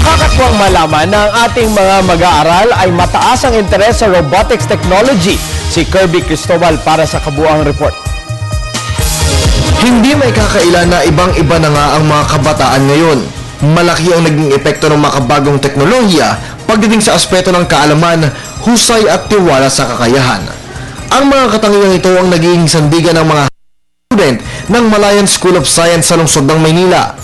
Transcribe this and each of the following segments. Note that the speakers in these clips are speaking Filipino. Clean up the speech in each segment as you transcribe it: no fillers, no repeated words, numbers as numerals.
Nakakatuwang malaman na ang ating mga mag-aaral ay mataas ang interes sa robotics technology. Si Kirby Cristobal para sa kabuuang report. Hindi may kakaila na ibang-iba na nga ang mga kabataan ngayon. Malaki ang naging epekto ng makabagong teknolohiya pagdating sa aspeto ng kaalaman, husay at tiwala sa kakayahan. Ang mga katangiang ito ang naging sandigan ng mga student ng Malayan School of Science sa lungsod ng Maynila.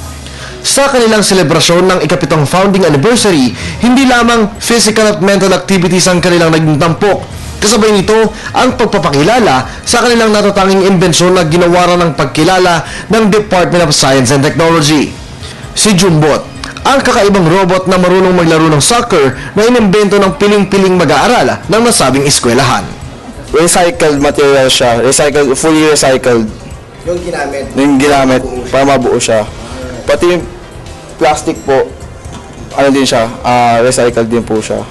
Sa kanilang selebrasyon ng ikapitong founding anniversary, hindi lamang physical at mental activities ang kanilang naging tampok. Kasabay nito ang pagpapakilala sa kanilang natatanging imbensyon na ginawaran ng pagkilala ng Department of Science and Technology. Si Jumbot, ang kakaibang robot na marunong maglaro ng soccer na inimbento ng piling-piling mag-aaral ng nasabing eskwelahan. Recycled material siya, fully recycled. Yung ginamit para mabuo siya. Pati yung plastic po, ano din siya, recycled din po siya.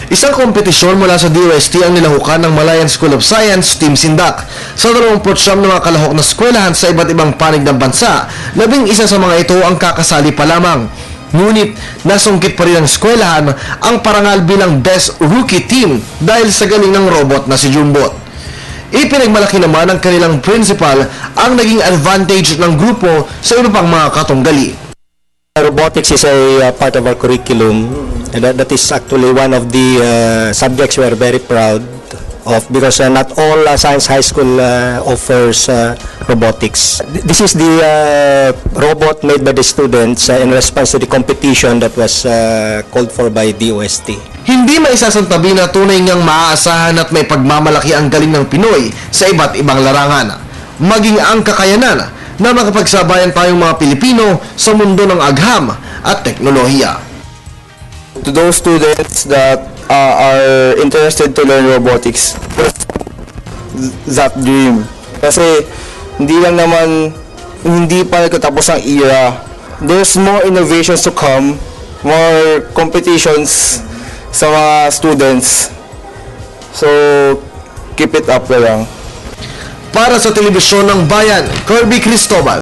Isang kompetisyon mula sa DOST ang nilahukan ng Malayan School of Science, Team Sindak. Sa 29 na mga kalahok na eskwelahan sa iba't ibang panig ng bansa, 11 sa mga ito ang kakasali pa lamang. Ngunit, nasungkit pa rin ang eskwelahan ang parangal bilang Best Rookie Team dahil sa galing ng robot na si Jumbot. Ipinagmalaki naman ng kanilang principal ang naging advantage ng grupo sa iba pang mga katunggali. Robotics is a part of our curriculum, and that is actually one of the subjects we are very proud of, because not all science high school offers robotics. This is the robot made by the students in response to the competition that was called for by DOST. Hindi maisasantabi na tunay ngang maaasahan at may pagmamalaki ang galing ng Pinoy sa iba't ibang larangan. Maging ang kakayanan na makapagsabayan tayong mga Pilipino sa mundo ng agham at teknolohiya. To those students that are interested to learn robotics, that dream. Kasi hindi pa nagtatapos ang era. There's more innovations to come, more competitions sa mga students. So, keep it up na lang. Para sa Telebisyon ng Bayan, Kirby Cristobal.